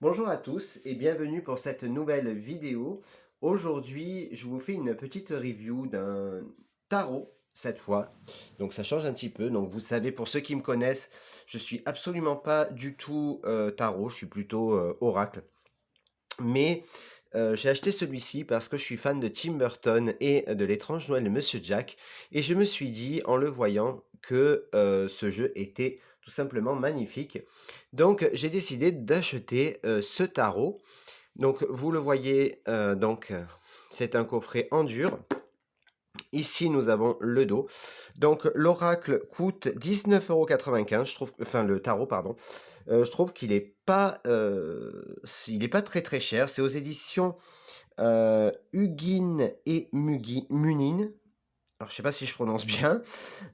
Bonjour à tous et bienvenue pour cette nouvelle vidéo. Aujourd'hui, je vous fais une petite review d'un tarot cette fois. Donc ça change un petit peu. Donc vous savez, pour ceux qui me connaissent, je suis absolument pas du tout tarot, je suis plutôt oracle. Mais j'ai acheté celui-ci parce que je suis fan de Tim Burton et de l'étrange Noël de Monsieur Jack. Et je me suis dit, en le voyant, que ce jeu était tout simplement magnifique. Donc j'ai décidé d'acheter ce tarot. Donc vous le voyez, c'est un coffret en dur. Ici, nous avons le dos. Donc l'oracle coûte 19,95 €, je trouve, enfin le tarot, pardon. Je trouve qu'il est pas, il est pas très très cher. C'est aux éditions Hugin et Munin. Alors je sais pas si je prononce bien.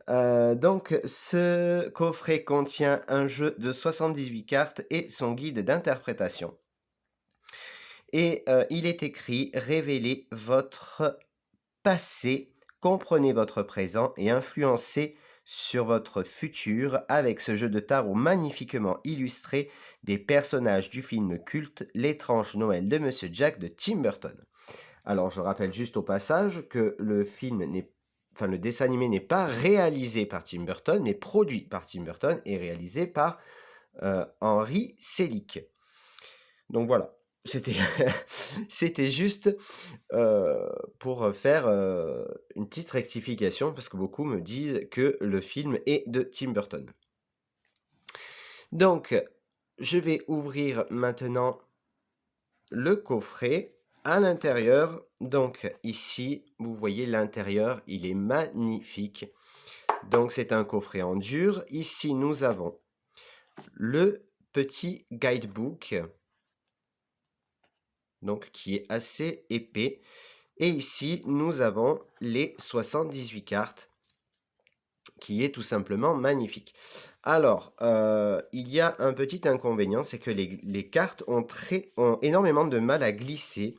Donc ce coffret contient un jeu de 78 cartes et son guide d'interprétation. Et il est écrit: «Révélez votre passé, comprenez votre présent et influencez sur votre futur avec ce jeu de tarot magnifiquement illustré des personnages du film culte L'étrange Noël de Monsieur Jack de Tim Burton». Alors je rappelle juste au passage que le dessin animé n'est pas réalisé par Tim Burton, mais produit par Tim Burton et réalisé par, Henry Selick. Donc voilà, c'était c'était juste, pour faire, une petite rectification parce que beaucoup me disent que le film est de Tim Burton. Donc, je vais ouvrir maintenant le coffret. À l'intérieur, donc ici, vous voyez l'intérieur, il est magnifique. Donc c'est un coffret en dur. Ici, nous avons le petit guidebook, donc qui est assez épais. Et ici, nous avons les 78 cartes, qui est tout simplement magnifique. Alors, il y a un petit inconvénient, c'est que les cartes ont énormément de mal à glisser.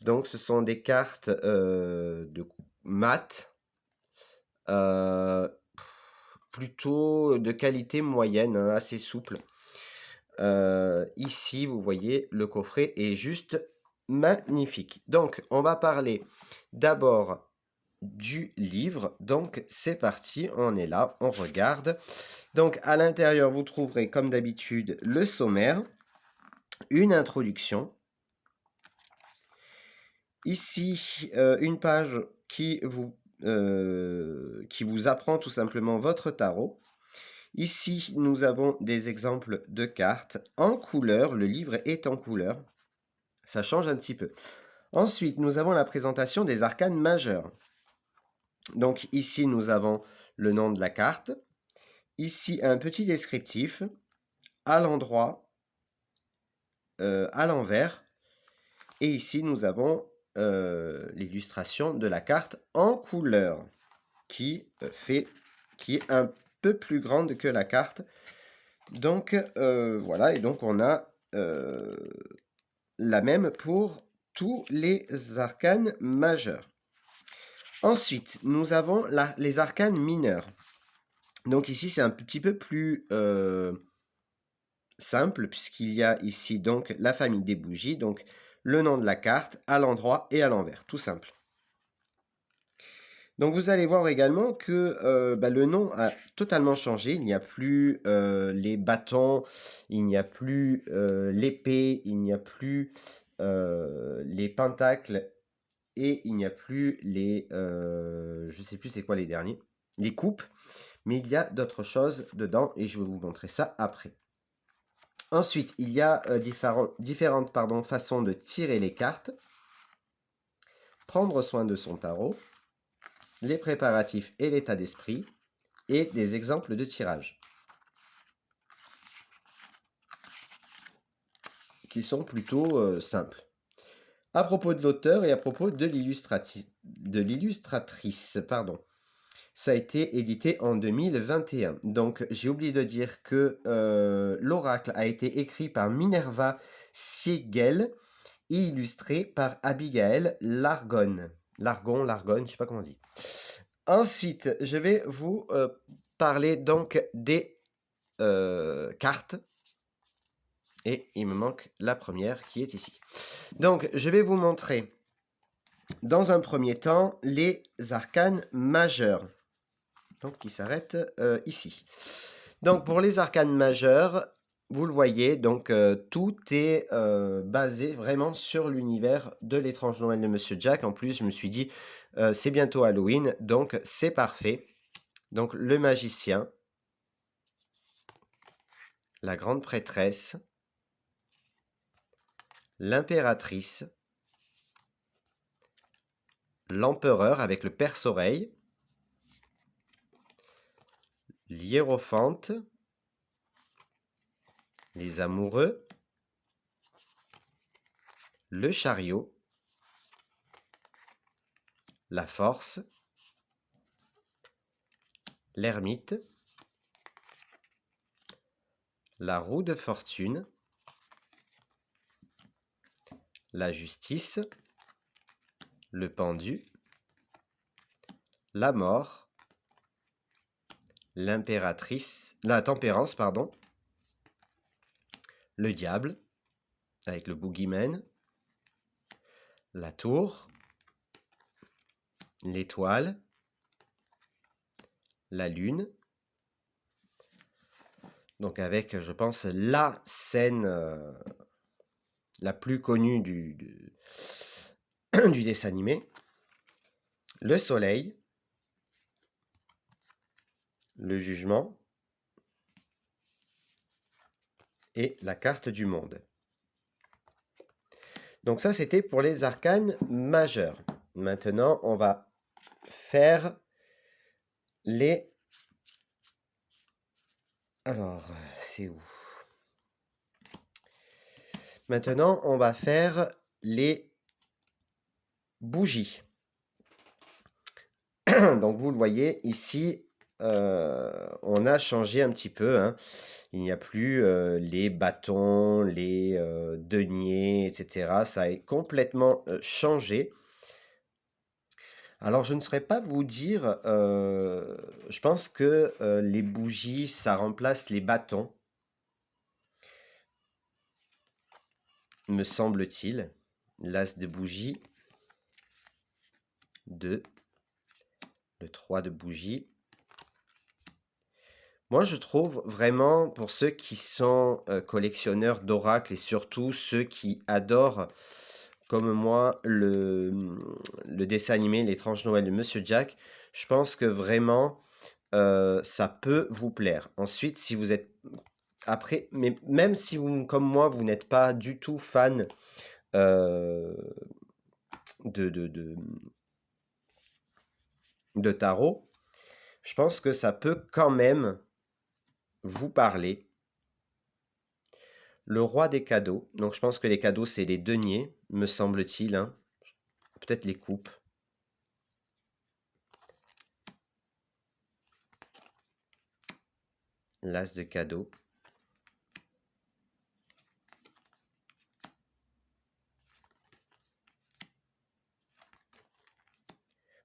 Donc, ce sont des cartes de mat, euh, plutôt de qualité moyenne, hein, assez souple. Ici, vous voyez, le coffret est juste magnifique. Donc, on va parler d'abord du livre. Donc, c'est parti, on est là, on regarde. Donc, à l'intérieur, vous trouverez, comme d'habitude, le sommaire, une introduction. Ici, une page qui vous apprend tout simplement votre tarot. Ici, nous avons des exemples de cartes en couleur. Le livre est en couleur. Ça change un petit peu. Ensuite, nous avons la présentation des arcanes majeurs. Donc ici, nous avons le nom de la carte. Ici, un petit descriptif à l'endroit, à l'envers. Et ici, nous avons l'illustration de la carte en couleur qui est un peu plus grande que la carte. Donc voilà, et donc on a la même pour tous les arcanes majeurs. Ensuite, nous avons les arcanes mineurs. Donc ici, c'est un petit peu plus simple, puisqu'il y a ici donc la famille des bougies, donc le nom de la carte à l'endroit et à l'envers, tout simple. Donc vous allez voir également que le nom a totalement changé. Il n'y a plus les bâtons, il n'y a plus l'épée, il n'y a plus les pentacles et il n'y a plus je sais plus c'est quoi les derniers, les coupes, mais il y a d'autres choses dedans et je vais vous montrer ça après. Ensuite, il y a différentes façons de tirer les cartes, prendre soin de son tarot, les préparatifs et l'état d'esprit, et des exemples de tirage, qui sont plutôt simples. À propos de l'auteur et à propos de l'illustratrice, pardon. Ça a été édité en 2021. Donc j'ai oublié de dire que l'oracle a été écrit par Minerva Siegel et illustré par Abigail Largon. Largon, je sais pas comment on dit. Ensuite, je vais vous parler donc des cartes. Et il me manque la première qui est ici. Donc, je vais vous montrer, dans un premier temps, les arcanes majeurs. Donc, qui s'arrêtent ici. Donc, pour les arcanes majeurs, vous le voyez, donc tout est basé vraiment sur l'univers de l'étrange Noël de Monsieur Jack. En plus, je me suis dit, c'est bientôt Halloween, donc c'est parfait. Donc, le magicien, la grande prêtresse, l'impératrice, l'empereur avec le perce-oreille, l'hiérophante, les amoureux, le chariot, la force, l'ermite, la roue de fortune, la justice, le pendu, la mort, l'impératrice, la tempérance, pardon, le diable, avec le boogeyman, la tour, l'étoile, la lune, donc avec, je pense, la scène la plus connue du dessin animé, le soleil, le jugement et la carte du monde. Donc ça, c'était pour les arcanes majeurs. Maintenant, on va faire les... Alors, c'est où? Maintenant, on va faire les bougies. Donc, vous le voyez, ici, on a changé un petit peu, hein. Il n'y a plus les bâtons, les deniers, etc. Ça a complètement changé. Alors, je ne saurais pas vous dire, je pense que les bougies, ça remplace les bâtons, me semble-t-il. L'as de bougie, 2, le 3 de bougie. Moi, je trouve vraiment, pour ceux qui sont collectionneurs d'oracles et surtout ceux qui adorent, comme moi, le dessin animé L'étrange Noël de Monsieur Jack, je pense que vraiment, ça peut vous plaire. Ensuite, si vous êtes... Après, mais même si vous, comme moi, vous n'êtes pas du tout fan euh, de, de, de, de tarot, je pense que ça peut quand même vous parler. Le roi des cadeaux. Donc je pense que les cadeaux, c'est les deniers, me semble-t-il, hein. Peut-être les coupes. L'as de cadeaux.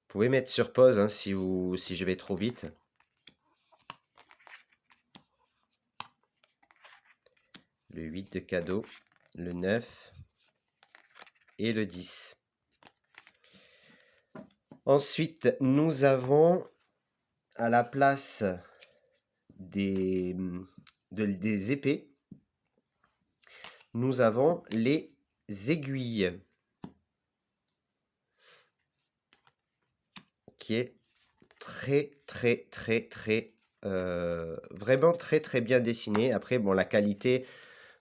Vous pouvez mettre sur pause hein, si je vais trop vite. Le 8 de cadeaux, le 9 et le 10. Ensuite, nous avons à la place des épées, nous avons les aiguilles, qui est très, vraiment très bien dessiné. Après, bon, la qualité,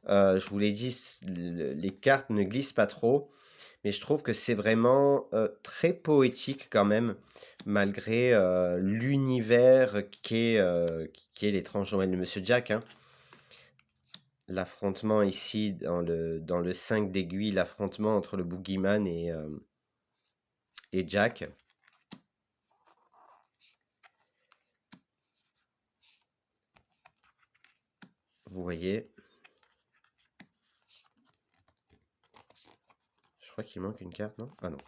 je vous l'ai dit, les cartes ne glissent pas trop, mais je trouve que c'est vraiment très poétique quand même, malgré l'univers qui est l'étrange Noël de Monsieur Jack, hein. L'affrontement ici, dans le 5 d'aiguille, l'affrontement entre le Boogeyman et Jack. Vous voyez. Je crois qu'il manque une carte, non? Ah non.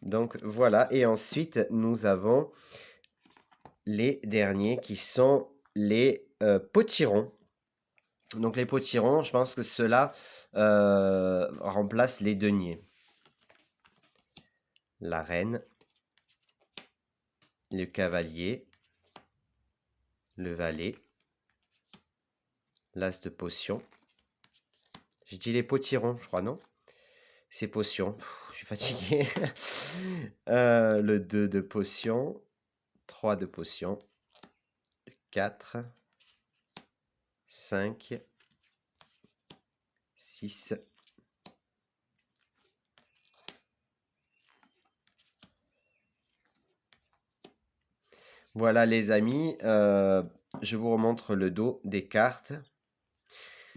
Donc voilà, et ensuite nous avons les derniers qui sont les potirons. Donc les potirons, je pense que ceux-là remplacent les deniers. La reine, le cavalier, le valet, l'as de potion. J'ai dit les potirons, je crois, non? C'est potion. Je suis fatigué. Le 2 de potion, 3 de potion, 4, 5, 6. Voilà les amis, je vous remontre le dos des cartes.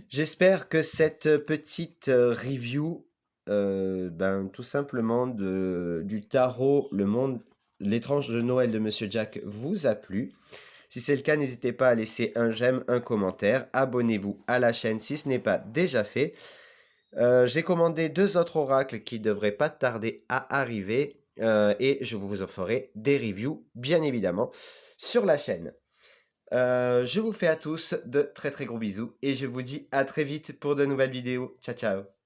J'espère que cette petite review, tout simplement du tarot, l'étrange de Noël de Monsieur Jack vous a plu. Si c'est le cas, n'hésitez pas à laisser un j'aime, un commentaire. Abonnez-vous à la chaîne si ce n'est pas déjà fait. J'ai commandé 2 autres oracles qui devraient pas tarder à arriver. Et je vous en ferai des reviews, bien évidemment, sur la chaîne. Je vous fais à tous de très très gros bisous et je vous dis à très vite pour de nouvelles vidéos. Ciao ciao.